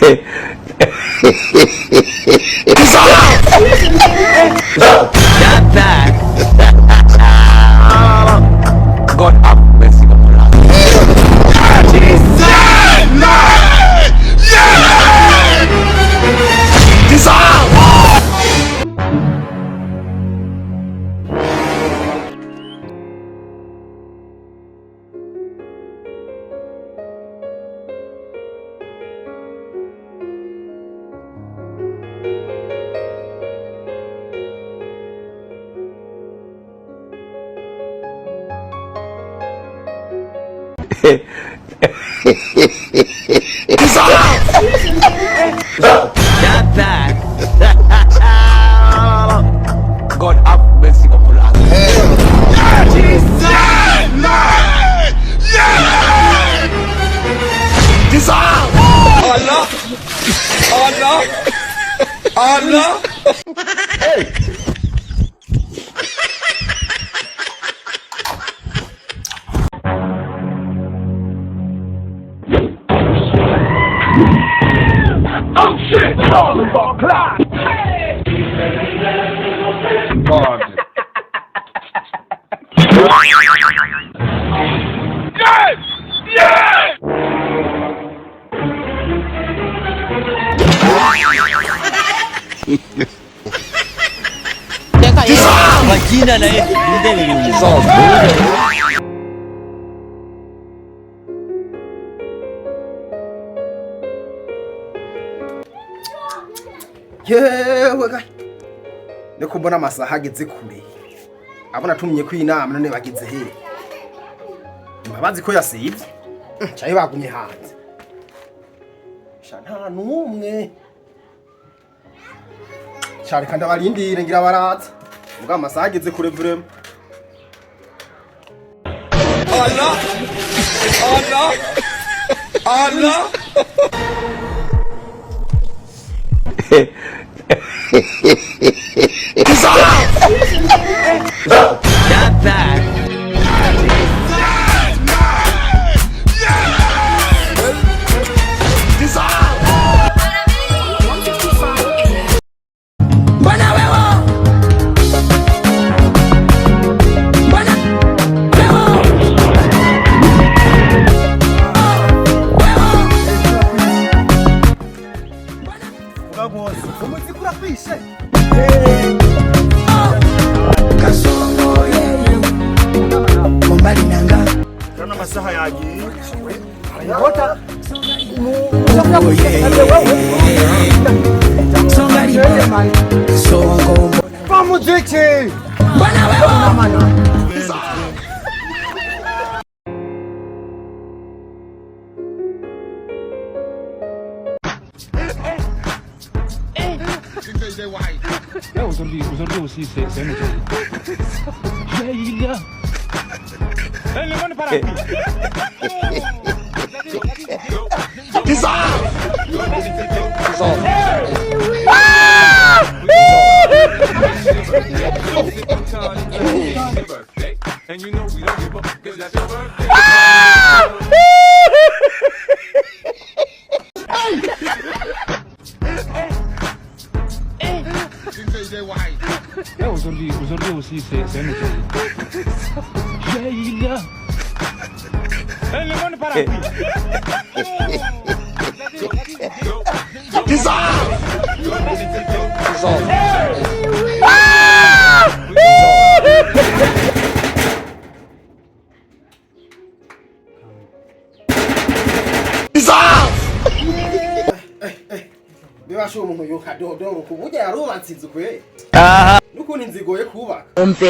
Not that. God have mercy upon us. Not that. God have mercy upon us. Allah! Allah! Allah! Hey! Oh shit! All about clock! God! Yes! Yes! Vagina na yeye, ndele ni mzozo. Yewe ga ndiko mbona amasaha ageze kure abona tumye ku inama none bageze he babazi ko yasivye cyaye bagumye hanze nta numwe cyari kandi abarindire ngira baraza ubwo amasaha ageze kure vrema Allah Allah Allah Not that. Masaha yagiye ngota vamos gente bana wewe aujourd'hui aussi c'est un autre. Il a le monde par aquí. And you know we don't give up because that's your birthday. Aujourd'hui aussi c'est un autre. Il a le monde par aquí. bibasho umuntu yokadodo kuburya yarubatsinze kwe nukundi nzigoye kubaka Umve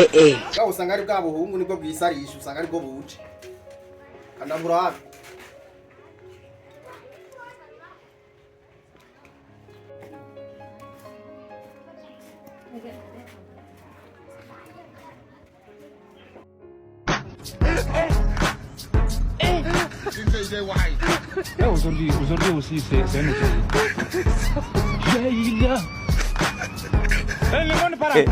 gaho usanga ari bwa buhungu nibwo bwisarisha usanga ari bwo buce kanamura hafi Aujourd'hui aussi c'est un autre. Il a le monde par aquí.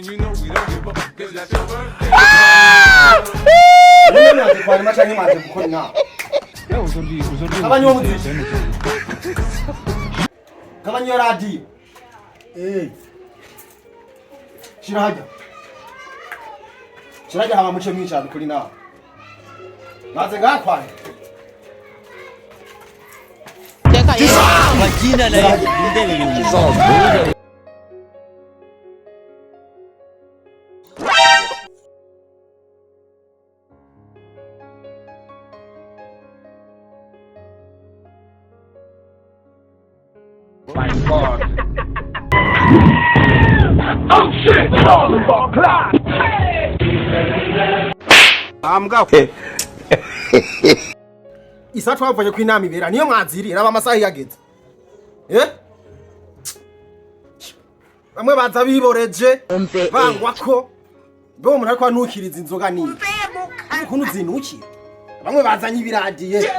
And you know we don't give up because that's your birthday. Kwa machangi maje gukora inama. uzorwi Abanyomuziki. Kabanyo radio. Shirajya haba muce mwicana kuri nawe maze ngakwane Majina na ndele ni mzozo. My God. Oh shit! All about clock. ambwa isa twavanye ku inama ibera niyo mwaziri raba amasaha yageze bamwe baza biboreje bangwa ko bo umuntu ariko anukiriza inzoga niyo ukuntu zinukira bamwe bazanye ibiradiye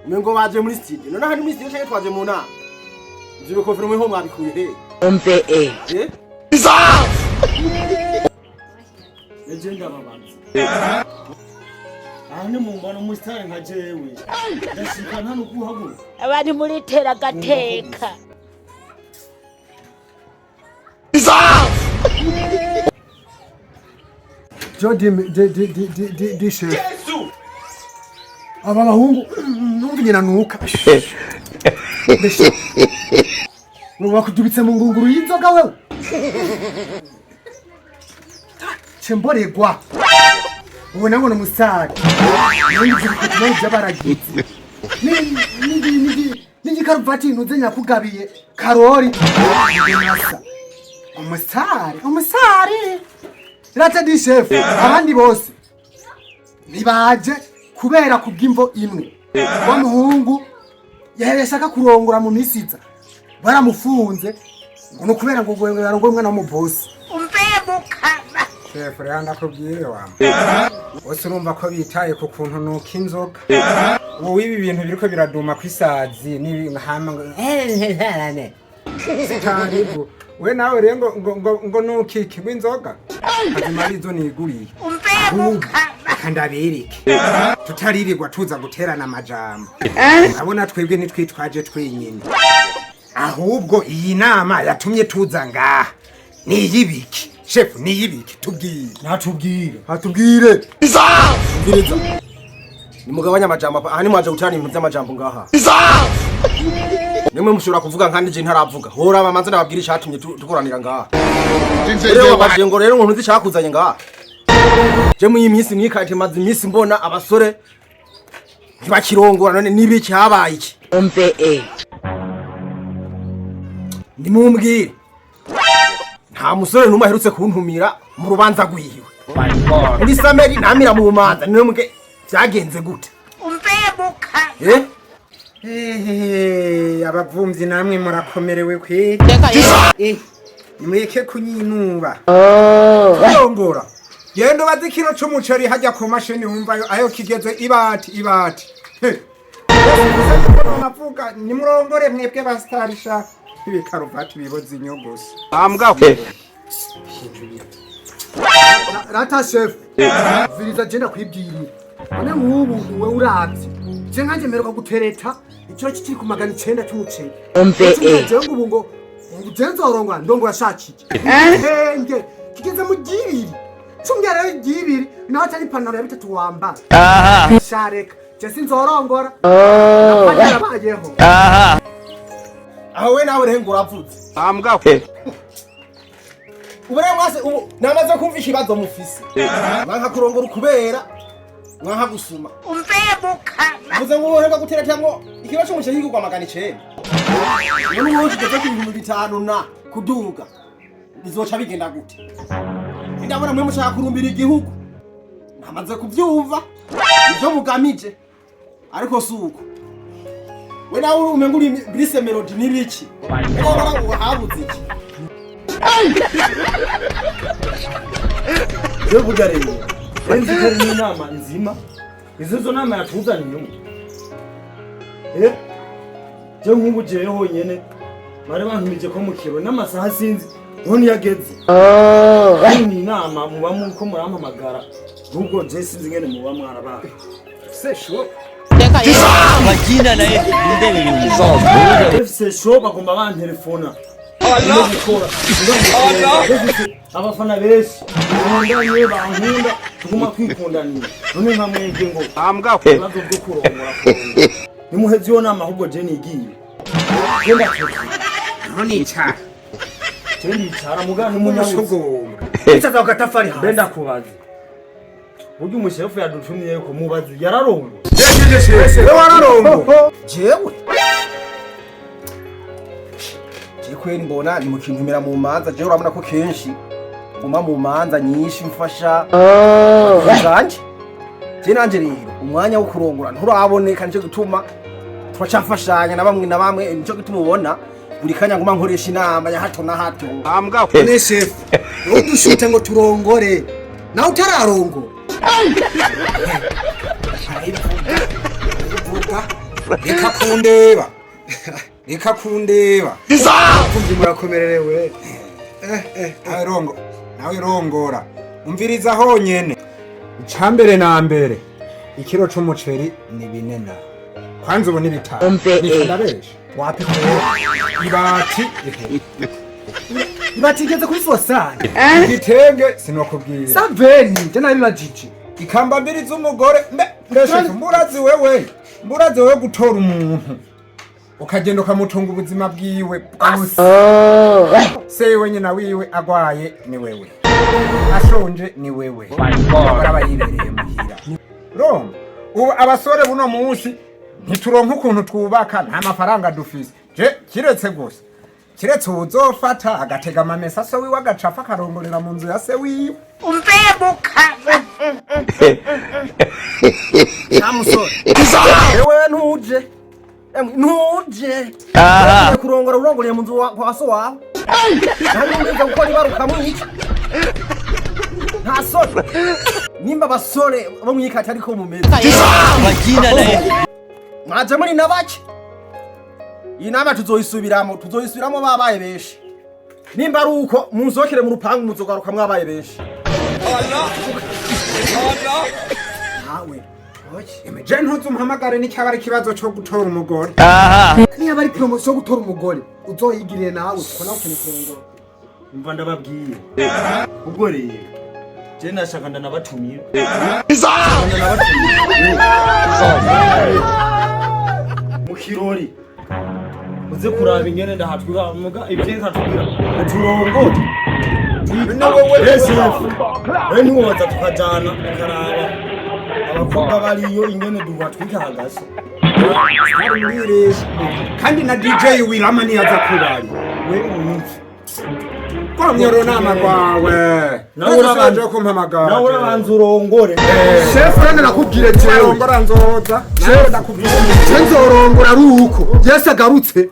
ngo baje muri studio none hari muri studio cyane twaje mu nama ivyo bikofero ho mwabikuye legenda babanzi ahane mu mbano mustare nka jewe ndashika nta nukuhaguruka abandi muri tera gateka Jodi de chef aba bahungu numvinye nanuka nuba kudubitse mu ngunguru y'inzoga wewe chemboregwa ubona ngo umusare n'ibyo baragize ni karuvati nuze nyakugabiye karori umusare rata di chef abandi bose nibaje kubera kubw'imvo imwe wa muhungu yashaka kurongora mu misiza baramufunze ngo no kubera ngo yarongo umwana mu boss chef randa kubwire wa wose urumva ko bitaye ku kuntu nuko inzoga ubu ibi bintu biriko biraduma kwisazi nibi hama sitaribu we nawe rero ngo nukiki w'inzoga azimarizo niguriye kandabereke tutaririrwa tuza guterana amajambo abona twebwe nitwitwaje twenyine ahubwo iyi nama yatumye tuza ngaha ni yibiki chef ni yibiki tubwire hatubwire Ngiriza ni mugabanya amajambo aha ni mwaje gutana ibintu by'amajambo ngaha nimwe mushobora kuvuga nkandi je ntaravuga hora bamanze nababwira ishatumye tukoranira ngaha rero baje ngo rero umuntu zishakuzanye ngaha je mu yimisi mwikate mazi imisi mbona abasore ntibakirongora none nibiki habaye iki ndimumbwire nta musore numwe aherutse kuntumira mu rubanza gwiwe muri sameri namira mu manza niwe muge byagenze gute abavumzi namwe murakomerewe kwe nimweke kunyinuba kurongora gendo bazikiro c'umuceri hajya ku mashini wumvayo ayo kigeze ibati navuga nimurongore mwebwe bastarisha ibikaruvati biboza inyogosi ambwa rata chef viriza jenda kwibwirira none nk'ubu we uravye je nkanje meruka gutereta icyo kiri ku magana 9 cy'umuceri je ngubu ngo ugenzo orongora ndongo yashakije nge kigeze mu gibiri cyumyara y'igibiri naho cyari panaro ya bitatu wamba shareka je sinzorongora abayeho aho we nawe rero nguravuze ambwa ubure mwase ubu namaze kumva ikibazo mufise mwanka kurongora kubera mwanka gusuma muze ngo wohega gutereta ngo ikibazo cy'umuceri higurwa magana 9 none uwo kigeze ku 5,000 na kuduga bizoca bigenda gute ndabona mwe mushaka kurumbira igihugu namaze kuvyumva ibyo mugamije ariko suko we nawe umenga uri brise melody nibiki ndabona ngo habuze iki yo bugareye enzi kari inama nzima izo nama yatuzanye inyuma je nk'ubu je honyene bari bantumije ko mu kiro n'amasaha sinzi Honi yageze. Ni inama muba muko murampamagara. Nubwo je sinzi ngene muba mwarabaye. Se sho. Majina naye ndebe yumva. Se sho bagomba bantelefona. Abafana benshi ndanye bankunda tuguma kwikundanira none nka mwege ngo ambwa ko bazo byo kurongora nimuhezi yo nama ahubwo je nigiye genda none icara jendi icara mugana umunyasogomba itaza gatafari ha benda kubaza buryo umushefu yadutumiye ko mubazi yararongo we wararongo jewe kweli mbona ni mukintumira mu manza je urabona ko kenshi nguma mu manza nyinshi mfasha zanje je nanje rero umwanya wo kurongora nturaboneka nico gituma twacafashanya na bamwe nico gituma ubona buri kanya nguma nkoresha inama ya hato na hato ambwa ne chef udushite ngo turongore nawe utararongo reka kundeba kumva murakomererewe nawe rongora umviriza honyene icambere na mbere ikiro c'umuceri ni binena kwanza ubu ni bitanu ndabesha wapi ibati igeze kuri sosane igitenge sinokubwira saveni je nari bajije ikamba mbiri z'umugore mbese mburazi wewe gutora umuntu ukagenda ukamutunga ubuzima bwiwe bwose sewe nyina wiwe agwaye ni wewe ashonje ni wewe aba yibereye muhira Roma ubu abasore buno munsi ntituronka ukuntu twubaka nta mafaranga dufise je kiretse uzofata agatega amamesa so wiwe agacafa akarongorera mu nzu ya se wiwe umbebuka namusore ewe ntuje kurongora urongoreye mu nzu kwa so wawe nani ngize gukora ibaruka mwica nta sore nimba basore bo mwikata ariko mumeze Majina naye mwaje muri nabaki inama tuzoyisubiramo babaye benshi nimba ari uko muzokere mu rupangu muzogaruka mwabaye benshi nawe je ntuzumpamagare n'icyaba ari ikibazo cyo gutora umugore niba ari promotion yo gutora umugore uzoyigirire nawe uko nawe ukeneye umva ndababwiye ubwo rero je nashaka ndanabatumira mu kirori uze kuraba ingene ndahatwira muga ibyenza tugira turongo niwoza tukajana karaba abakobwa bariyo ingene duhatwika hagase kandi na DJ Wirama niyaza kubaye we umutse kwa myoro nama kwawe nawe urabanje kumpamagara nawe urabanza urongore chef kandi nakubwire jewe urongora nzoza nawe ndakubwire nzorongora ari uko Yesu agarutse